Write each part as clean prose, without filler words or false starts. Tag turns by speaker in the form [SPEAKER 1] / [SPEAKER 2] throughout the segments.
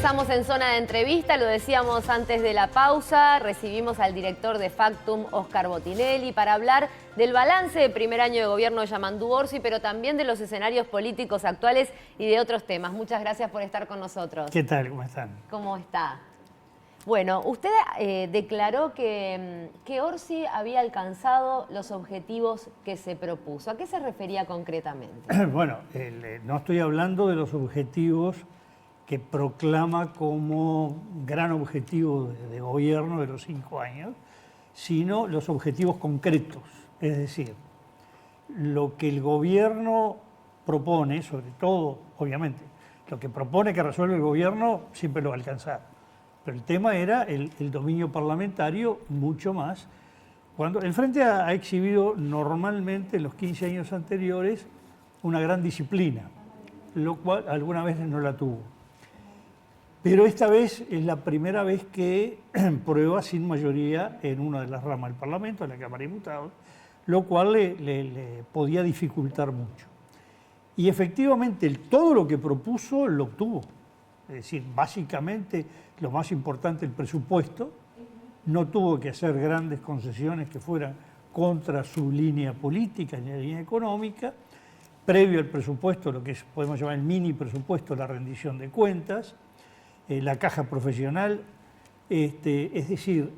[SPEAKER 1] Regresamos en zona de entrevista, lo decíamos antes de la pausa, recibimos al director de Factum, Óscar Botinelli, para hablar del balance de primer año de gobierno de Yamandú Orsi, pero también de los escenarios políticos actuales y de otros temas. Muchas gracias por estar con nosotros.
[SPEAKER 2] ¿Qué tal? ¿Cómo están?
[SPEAKER 1] ¿Cómo está? Bueno, usted declaró que Orsi había alcanzado los objetivos que se propuso. ¿A qué se refería concretamente?
[SPEAKER 2] Bueno, no estoy hablando de los objetivos que proclama como gran objetivo de gobierno de los 5 años, sino los objetivos concretos. Es decir, lo que el gobierno propone, sobre todo, obviamente, lo que propone que resuelve el gobierno siempre lo va a alcanzar. Pero el tema era el dominio parlamentario mucho más. Cuando el Frente ha exhibido normalmente en los 15 años anteriores una gran disciplina, lo cual algunas veces no la tuvo. Pero esta vez es la primera vez que prueba sin mayoría en una de las ramas del Parlamento, en la Cámara de Diputados, lo cual le podía dificultar mucho. Y efectivamente todo lo que propuso lo obtuvo. Es decir, básicamente lo más importante, el presupuesto, no tuvo que hacer grandes concesiones que fueran contra su línea política ni la línea económica. Previo al presupuesto, lo que podemos llamar el mini presupuesto, la rendición de cuentas, la caja profesional, es decir,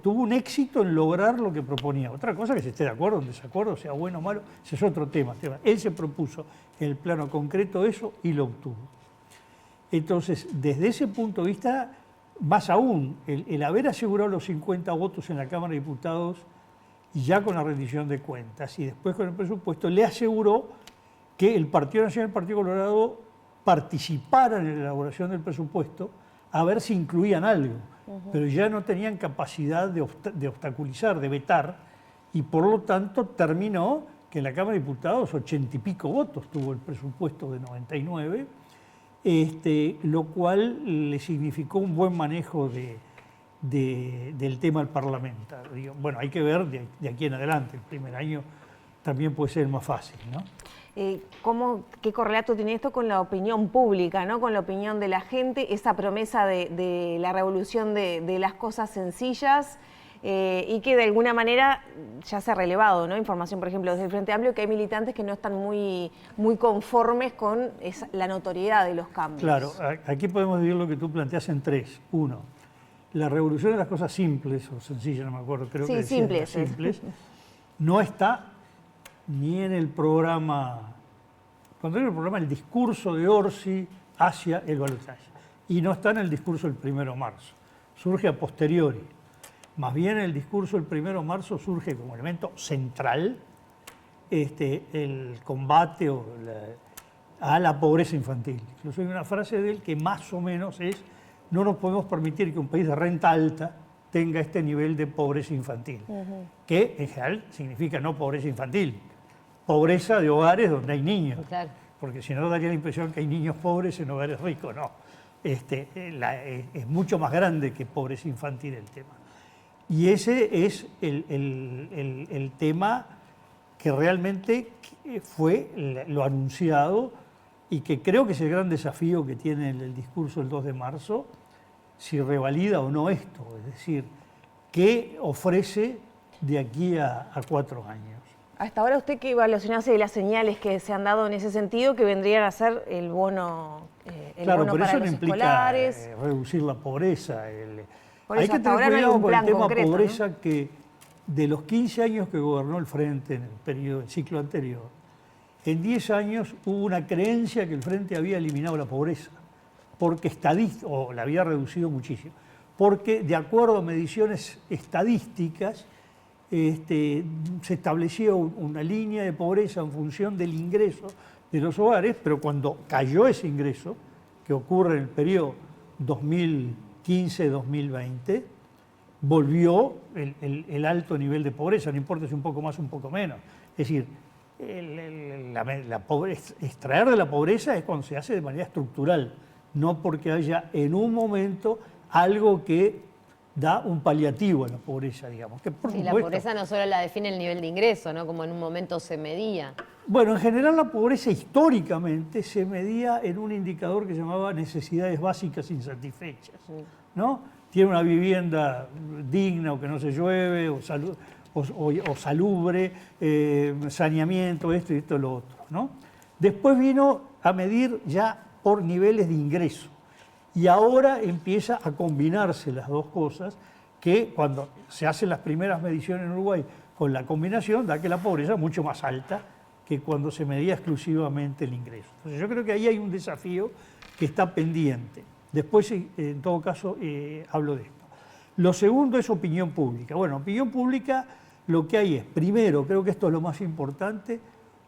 [SPEAKER 2] tuvo un éxito en lograr lo que proponía. Otra cosa que se esté de acuerdo o en desacuerdo, sea bueno o malo, ese es otro tema. Él se propuso en el plano concreto eso y lo obtuvo. Entonces, desde ese punto de vista, más aún, el haber asegurado los 50 votos en la Cámara de Diputados, ya con la rendición de cuentas y después con el presupuesto, le aseguró que el Partido Nacional y el Partido Colorado participaran en la elaboración del presupuesto a ver si incluían algo, pero ya no tenían capacidad de obstaculizar, de vetar, y por lo tanto terminó que en la Cámara de Diputados 80 y pico votos tuvo el presupuesto de 99, lo cual le significó un buen manejo del tema del Parlamento. Bueno, hay que ver de aquí en adelante, el primer año también puede ser más fácil, ¿no?
[SPEAKER 3] ¿Qué correlato tiene esto con la opinión pública, ¿no? Con la opinión de la gente, esa promesa de la revolución de las cosas sencillas y que de alguna manera ya se ha relevado, ¿no? Información, por ejemplo, desde el Frente Amplio, que hay militantes que no están muy conformes con la notoriedad de los cambios.
[SPEAKER 2] Claro, aquí podemos dividir lo que tú planteas en tres. Uno, la revolución de las cosas simples o sencillas, no me acuerdo, creo que decía simples, no está ni en el programa, cuando digo el programa, el discurso de Orsi hacia el balotaje, y no está en el discurso del 1 de marzo, surge a posteriori. Más bien el discurso del 1 de marzo surge como elemento central el combate a la pobreza infantil. Incluso hay una frase de él que más o menos es: no nos podemos permitir que un país de renta alta tenga este nivel de pobreza infantil, que en general significa no pobreza infantil, pobreza de hogares donde hay niños,
[SPEAKER 1] claro.
[SPEAKER 2] Porque si no daría la impresión que hay niños pobres en hogares ricos, no. Es mucho más grande que pobreza infantil el tema. Y ese es el tema que realmente fue lo anunciado y que creo que es el gran desafío que tiene el discurso del 2 de marzo, si revalida o no esto, es decir, ¿qué ofrece de aquí a 4 años?
[SPEAKER 3] Hasta ahora, ¿usted qué evaluación hace de las señales que se han dado en ese sentido, que vendrían a ser el bono,
[SPEAKER 2] claro,
[SPEAKER 3] bono
[SPEAKER 2] pero
[SPEAKER 3] para
[SPEAKER 2] eso
[SPEAKER 3] los
[SPEAKER 2] no implica
[SPEAKER 3] escolares?
[SPEAKER 2] reducir la pobreza.
[SPEAKER 3] Por
[SPEAKER 2] Hay
[SPEAKER 3] eso,
[SPEAKER 2] que
[SPEAKER 3] hasta
[SPEAKER 2] tener
[SPEAKER 3] ahora no hay
[SPEAKER 2] cuidado
[SPEAKER 3] un
[SPEAKER 2] con el
[SPEAKER 3] plan
[SPEAKER 2] tema
[SPEAKER 3] concreto,
[SPEAKER 2] pobreza,
[SPEAKER 3] ¿no?
[SPEAKER 2] que de los 15 años que gobernó el Frente en el ciclo anterior, en 10 años hubo una creencia que el Frente había eliminado la pobreza, porque o la había reducido muchísimo, porque de acuerdo a mediciones estadísticas, se establecía una línea de pobreza en función del ingreso de los hogares, pero cuando cayó ese ingreso, que ocurre en el periodo 2015-2020, volvió el alto nivel de pobreza, no importa si un poco más o un poco menos. Es decir, extraer de la pobreza es cuando se hace de manera estructural, no porque haya en un momento algo que da un paliativo a la pobreza, digamos. Que por
[SPEAKER 1] Sí, la
[SPEAKER 2] supuesto,
[SPEAKER 1] pobreza no solo la define el nivel de ingreso, ¿no? Como en un momento se medía.
[SPEAKER 2] bueno, en general la pobreza históricamente se medía en un indicador que se llamaba necesidades básicas insatisfechas, ¿no? Tiene una vivienda digna o que no se llueve, o salubre, saneamiento, esto y esto lo otro, ¿no? Después vino a medir ya por niveles de ingreso. Y ahora empieza a combinarse las dos cosas, que cuando se hacen las primeras mediciones en Uruguay con la combinación, da que la pobreza es mucho más alta que cuando se medía exclusivamente el ingreso. Entonces yo creo que ahí hay un desafío que está pendiente. Después, en todo caso, hablo de esto. Lo segundo es opinión pública. Bueno, opinión pública lo que hay es, primero, creo que esto es lo más importante,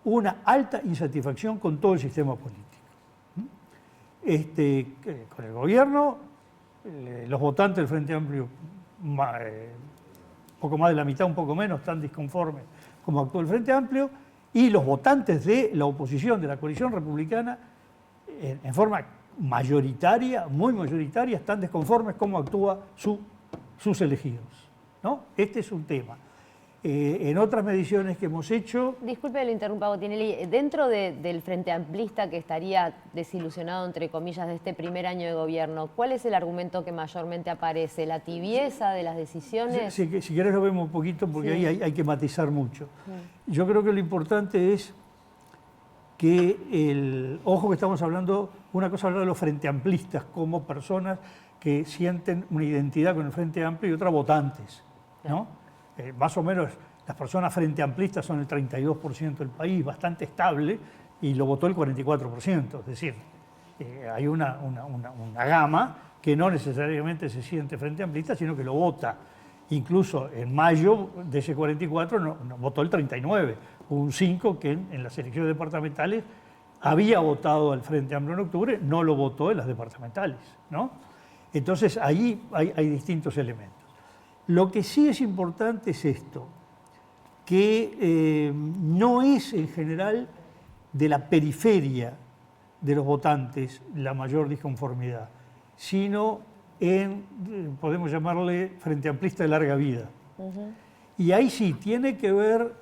[SPEAKER 2] una alta insatisfacción con todo el sistema político. Con el gobierno, los votantes del Frente Amplio, poco más de la mitad, un poco menos, están disconformes como actuó el Frente Amplio, y los votantes de la oposición, de la coalición republicana, en forma mayoritaria, muy mayoritaria, están desconformes cómo actúa sus elegidos, ¿no? Este es un tema. En otras mediciones que hemos hecho...
[SPEAKER 1] Disculpe, lo interrumpa, Botinelli. Dentro del Frente Amplista que estaría desilusionado, entre comillas, de este primer año de gobierno, ¿cuál es el argumento que mayormente aparece? ¿La tibieza de las decisiones?
[SPEAKER 2] Si querés lo vemos un poquito, porque
[SPEAKER 1] sí,
[SPEAKER 2] ahí hay que matizar mucho.
[SPEAKER 1] Sí.
[SPEAKER 2] Yo creo que lo importante es que ojo que estamos hablando, una cosa hablar de los Frente Amplistas como personas que sienten una identidad con el Frente Amplio y otra votantes, ¿no? Más o menos las personas frente amplistas son el 32% del país, bastante estable, y lo votó el 44%. Es decir, hay una gama que no necesariamente se siente frente amplista, sino que lo vota. Incluso en mayo de ese 44 no votó el 39%. Hubo un 5% que en las elecciones departamentales había votado al Frente Amplio en octubre, no lo votó en las departamentales, ¿no? Entonces ahí hay distintos elementos. Lo que sí es importante es esto, que no es en general de la periferia de los votantes la mayor disconformidad, sino podemos llamarle Frente Amplista de larga vida. Y ahí sí, tiene que ver,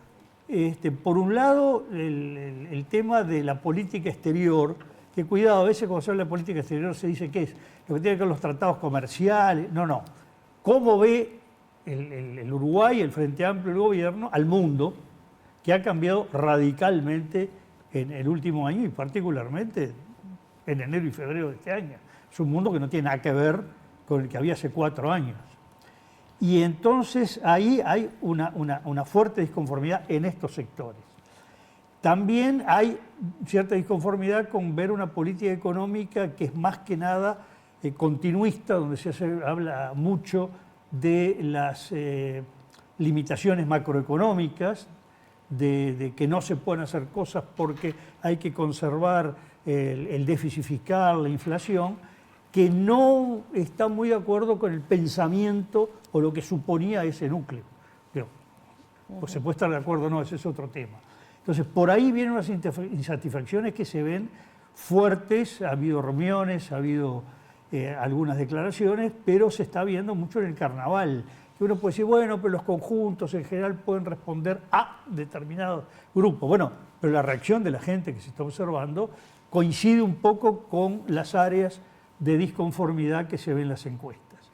[SPEAKER 2] por un lado, el tema de la política exterior, que cuidado, a veces cuando se habla de política exterior se dice que es lo que tiene que ver con los tratados comerciales. No. ¿Cómo ve el Uruguay, el Frente Amplio, el gobierno, al mundo, que ha cambiado radicalmente en el último año y particularmente en enero y febrero de este año? Es un mundo que no tiene nada que ver con el que había hace 4 años. Y entonces ahí hay una fuerte disconformidad en estos sectores. También hay cierta disconformidad con ver una política económica que es más que nada continuista, donde habla mucho de las limitaciones macroeconómicas, de que no se pueden hacer cosas porque hay que conservar el déficit fiscal, la inflación, que no está muy de acuerdo con el pensamiento o lo que suponía ese núcleo. Pues se puede estar de acuerdo o no, ese es otro tema. Entonces, por ahí vienen unas insatisfacciones que se ven fuertes, ha habido reuniones, ha habido algunas declaraciones, pero se está viendo mucho en el carnaval. Que uno puede decir, bueno, pero los conjuntos en general pueden responder a determinado grupo. Bueno, pero la reacción de la gente que se está observando coincide un poco con las áreas de disconformidad que se ven en las encuestas.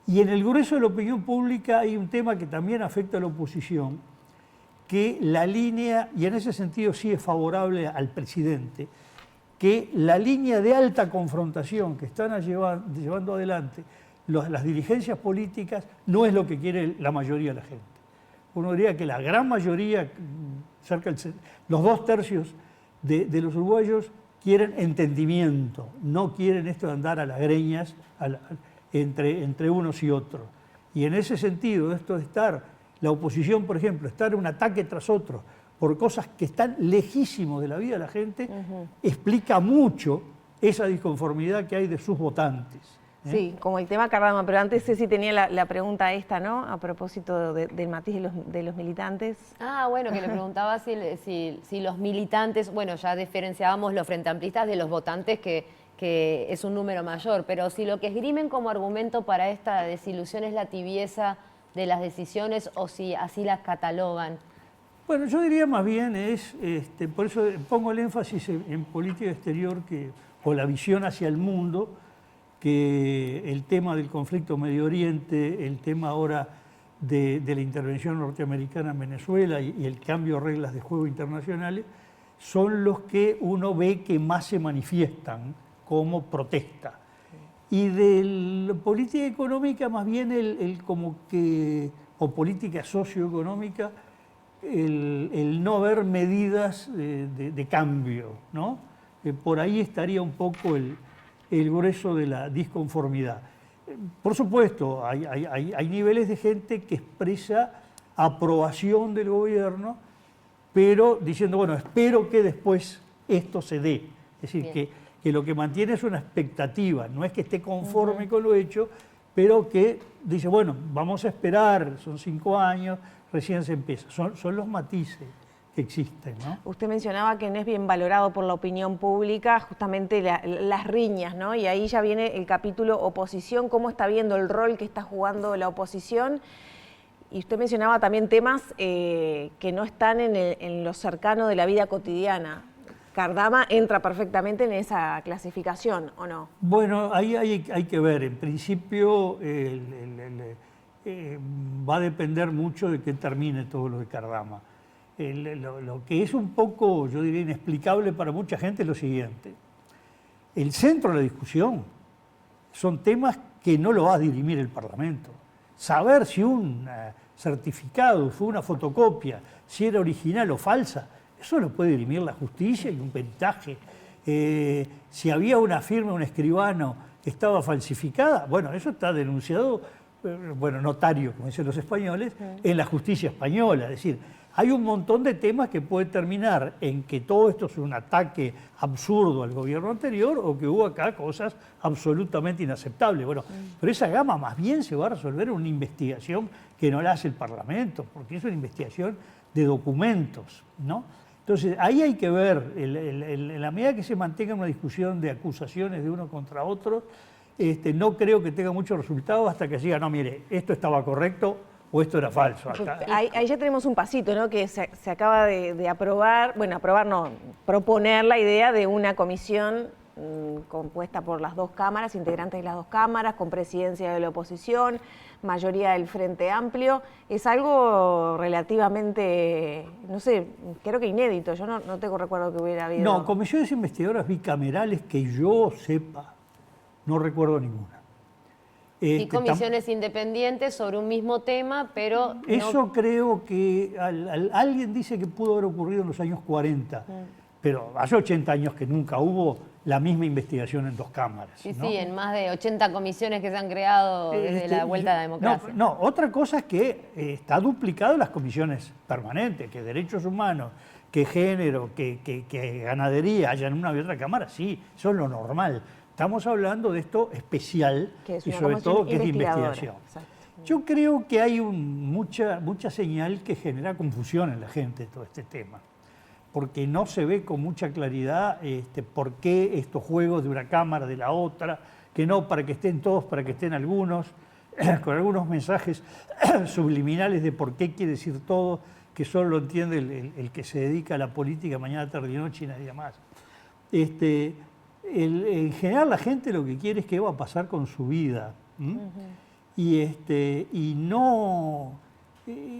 [SPEAKER 2] Y en el grueso de la opinión pública hay un tema que también afecta a la oposición, que la línea, y en ese sentido sí es favorable al presidente, que la línea de alta confrontación que están llevando adelante las dirigencias políticas no es lo que quiere la mayoría de la gente. Uno diría que la gran mayoría, los 2/3 de los uruguayos quieren entendimiento, no quieren esto de andar a las greñas entre unos y otros. Y en ese sentido, esto de estar, la oposición, por ejemplo, estar en un ataque tras otro, por cosas que están lejísimos de la vida de la gente, explica mucho esa disconformidad que hay de sus votantes.
[SPEAKER 3] Sí, como el tema Cardama, pero antes Ceci tenía la pregunta esta, ¿no? A propósito del matiz de los militantes.
[SPEAKER 1] Ah, bueno, que le preguntaba si los militantes, bueno, ya diferenciábamos los frente amplistas de los votantes que que es un número mayor, pero si lo que esgrimen como argumento para esta desilusión es la tibieza de las decisiones o si así las catalogan.
[SPEAKER 2] Bueno, yo diría más bien por eso pongo el énfasis en política exterior o la visión hacia el mundo, que el tema del conflicto Medio Oriente, el tema ahora de la intervención norteamericana en Venezuela y el cambio de reglas de juego internacionales, son los que uno ve que más se manifiestan como protesta. Y de la política económica, más bien o política socioeconómica, el no ver medidas de cambio, ¿no? Por ahí estaría un poco el grueso de la disconformidad. Por supuesto, hay niveles de gente que expresa aprobación del gobierno, pero diciendo, bueno, espero que después esto se dé. Es decir, que lo que mantiene es una expectativa, no es que esté conforme con lo hecho, pero que dice, bueno, vamos a esperar, son 5 años, recién se empieza. Son los matices que existen, ¿no?
[SPEAKER 3] Usted mencionaba que no es bien valorado por la opinión pública justamente las riñas, ¿no? Y ahí ya viene el capítulo oposición, cómo está viendo el rol que está jugando la oposición. Y usted mencionaba también temas que no están en lo cercano de la vida cotidiana. ¿Cardama entra perfectamente en esa clasificación o no?
[SPEAKER 2] Bueno, ahí hay que ver. En principio va a depender mucho de que termine todo lo de Cardama. Lo que es un poco, yo diría, inexplicable para mucha gente es lo siguiente. El centro de la discusión son temas que no lo va a dirimir el Parlamento. Saber si un certificado fue una fotocopia, si era original o falsa, eso lo puede dirimir la justicia y un peritaje. Si había una firma, un escribano que estaba falsificada, bueno, eso está denunciado, notario, como dicen los españoles, en la justicia española. Es decir, hay un montón de temas que pueden terminar en que todo esto es un ataque absurdo al gobierno anterior o que hubo acá cosas absolutamente inaceptables. Bueno, pero esa gama más bien se va a resolver en una investigación que no la hace el Parlamento, porque es una investigación de documentos, ¿no? Entonces, ahí hay que ver, en la medida que se mantenga una discusión de acusaciones de uno contra otro, no creo que tenga muchos resultados hasta que diga, no, mire, esto estaba correcto o esto era falso.
[SPEAKER 3] Ahí ya tenemos un pasito, ¿no? Que se acaba de aprobar, proponer la idea de una comisión compuesta por las dos cámaras, integrantes de las dos cámaras, con presidencia de la oposición, mayoría del Frente Amplio. Es algo relativamente, no sé, creo que inédito. Yo no tengo recuerdo que hubiera habido...
[SPEAKER 2] No, comisiones investigadoras bicamerales que yo sepa, no recuerdo ninguna.
[SPEAKER 1] Y comisiones independientes sobre un mismo tema, pero...
[SPEAKER 2] Eso creo que alguien dice que pudo haber ocurrido en los años 40, pero hace 80 años que nunca hubo la misma investigación en dos cámaras.
[SPEAKER 1] Sí,
[SPEAKER 2] ¿no?
[SPEAKER 1] sí, en más de 80 comisiones que se han creado desde la vuelta a la democracia.
[SPEAKER 2] No, otra cosa es que está duplicado las comisiones permanentes, que derechos humanos, que género, que ganadería haya en una y otra cámara, sí, eso es lo normal. Estamos hablando de esto especial y sobre todo que es de investigación. Exacto. Yo creo que hay mucha señal que genera confusión en la gente todo este tema, porque no se ve con mucha claridad por qué estos juegos de una cámara, de la otra, que no para que estén todos, para que estén algunos, con algunos mensajes subliminales de por qué quiere decir todo, que solo lo entiende el que se dedica a la política mañana, tarde y noche y nadie más. En general la gente lo que quiere es qué va a pasar con su vida. Y no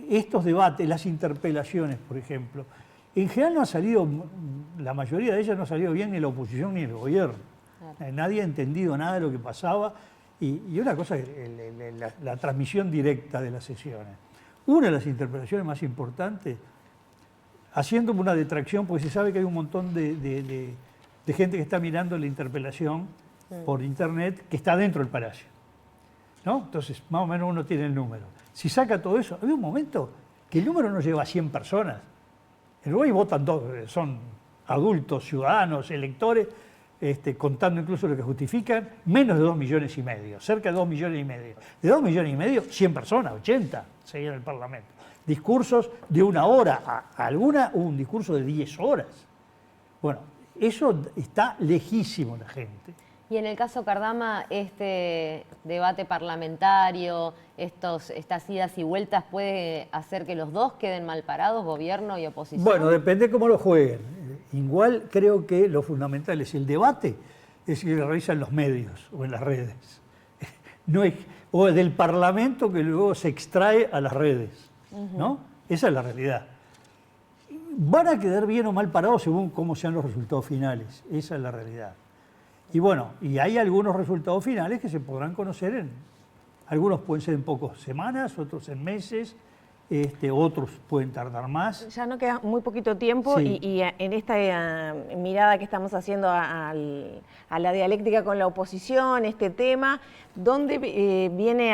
[SPEAKER 2] estos debates, las interpelaciones, por ejemplo, en general no ha salido, la mayoría de ellas no ha salido bien ni la oposición ni el gobierno. Claro. Nadie ha entendido nada de lo que pasaba. Y una cosa es la transmisión directa de las sesiones. Una de las interpelaciones más importantes, haciendo una detracción, porque se sabe que hay un montón de gente que está mirando la interpelación por internet, que está dentro del Palacio, ¿no? Entonces, más o menos uno tiene el número. Si saca todo eso, había un momento que el número no lleva a 100 personas. En Uruguay votan todos, son adultos, ciudadanos, electores, contando incluso lo que justifican, menos de 2,5 millones, cerca de 2,5 millones. De 2,5 millones, 100 personas, 80 seguían el Parlamento. Discursos de 1 hora, alguna hubo un discurso de 10 horas. Bueno, eso está lejísimo la gente.
[SPEAKER 1] Y en el caso Cardama, este debate parlamentario, estas idas y vueltas, ¿puede hacer que los dos queden mal parados, gobierno y oposición?
[SPEAKER 2] Bueno, depende cómo lo jueguen. Igual creo que lo fundamental es el debate, es que lo realizan los medios o en las redes. No es, o del Parlamento que luego se extrae a las redes, ¿no? Esa es la realidad. Van a quedar bien o mal parados según cómo sean los resultados finales. Esa es la realidad. Y bueno, y hay algunos resultados finales que se podrán conocer algunos pueden ser en pocas semanas, otros en meses, otros pueden tardar más.
[SPEAKER 3] Ya no queda muy poquito tiempo
[SPEAKER 2] Sí.
[SPEAKER 3] y en esta mirada que estamos haciendo a la dialéctica con la oposición, este tema, ¿dónde viene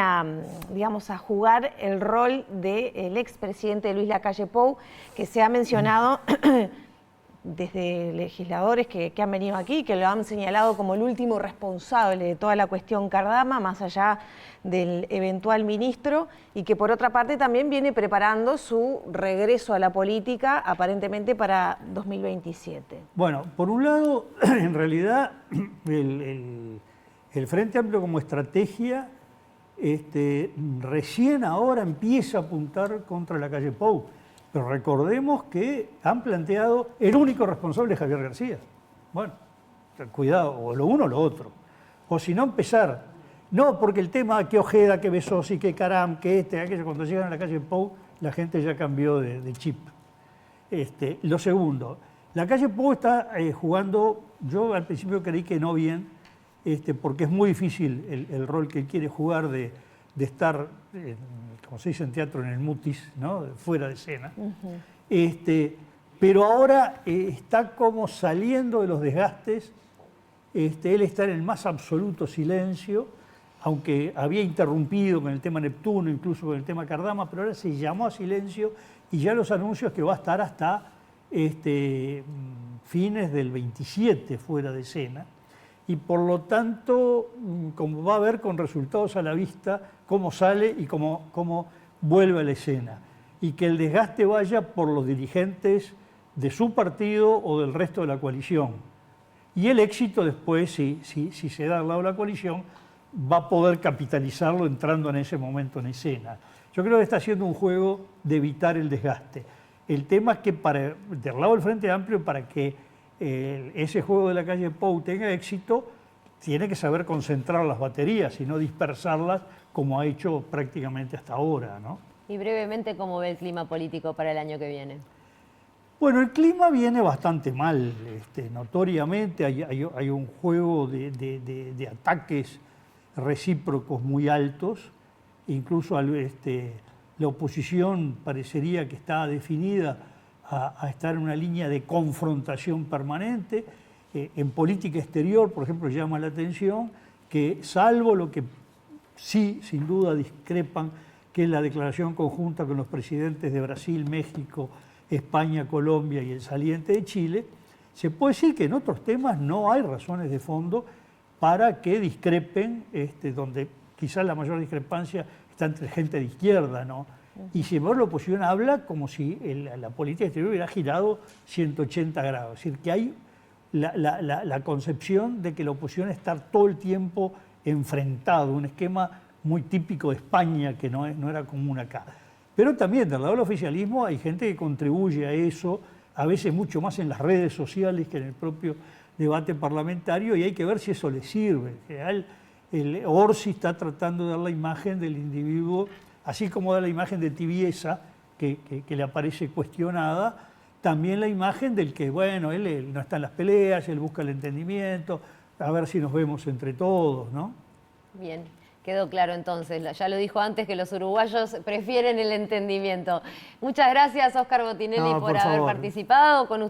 [SPEAKER 3] digamos, a jugar el rol del expresidente Luis Lacalle Pou, que se ha mencionado desde legisladores que han venido aquí, que lo han señalado como el último responsable de toda la cuestión Cardama, más allá del eventual ministro, y que por otra parte también viene preparando su regreso a la política, aparentemente para 2027?
[SPEAKER 2] Bueno, por un lado, en realidad, el Frente Amplio como estrategia recién ahora empieza a apuntar contra Lacalle Pou. Pero recordemos que han planteado el único responsable es Javier García. Bueno, cuidado, o lo uno o lo otro. O si no, empezar. No, porque el tema que Ojeda, que Besosi, que Caram, que aquello, cuando llegan a la calle Pou, la gente ya cambió de chip. Lo segundo, la calle Pou está jugando, yo al principio creí que no bien, porque es muy difícil el rol que él quiere jugar de estar, como se dice en teatro, en el mutis, ¿no? Fuera de escena. Pero ahora está como saliendo de los desgastes, él está en el más absoluto silencio, aunque había interrumpido con el tema Neptuno, incluso con el tema Cardama, pero ahora se llamó a silencio y ya los anuncios que va a estar hasta fines del 27 fuera de escena. Y por lo tanto, como va a ver con resultados a la vista, cómo sale y cómo vuelve a la escena. Y que el desgaste vaya por los dirigentes de su partido o del resto de la coalición. Y el éxito después, si se da al lado de la coalición, va a poder capitalizarlo entrando en ese momento en escena. Yo creo que está haciendo un juego de evitar el desgaste. El tema es que del lado del Frente Amplio, para que ese juego de la calle Pou tenga éxito, tiene que saber concentrar las baterías y no dispersarlas como ha hecho prácticamente hasta ahora, ¿no?
[SPEAKER 1] Y brevemente, ¿cómo ve el clima político para el año que viene?
[SPEAKER 2] Bueno, el clima viene bastante mal, notoriamente hay un juego de ataques recíprocos muy altos, incluso la oposición parecería que está definida a estar en una línea de confrontación permanente. En política exterior, por ejemplo, llama la atención que, salvo lo que sí, sin duda, discrepan, que es la declaración conjunta con los presidentes de Brasil, México, España, Colombia y el saliente de Chile, se puede decir que en otros temas no hay razones de fondo para que discrepen, donde quizás la mayor discrepancia está entre gente de izquierda, ¿no? Y sin embargo la oposición habla como si la política exterior hubiera girado 180 grados. Es decir, que hay la concepción de que la oposición está todo el tiempo enfrentado, un esquema muy típico de España que no era común acá. Pero también del lado del oficialismo hay gente que contribuye a eso, a veces mucho más en las redes sociales que en el propio debate parlamentario, y hay que ver si eso le sirve. En general, el Orsi está tratando de dar la imagen del individuo, así como da la imagen de tibieza, que le aparece cuestionada, también la imagen del que, bueno, él no está en las peleas, él busca el entendimiento, a ver si nos vemos entre todos, ¿no?
[SPEAKER 1] Bien, quedó claro entonces. Ya lo dijo antes que los uruguayos prefieren el entendimiento. Muchas gracias, Óscar Botinelli, por haber participado con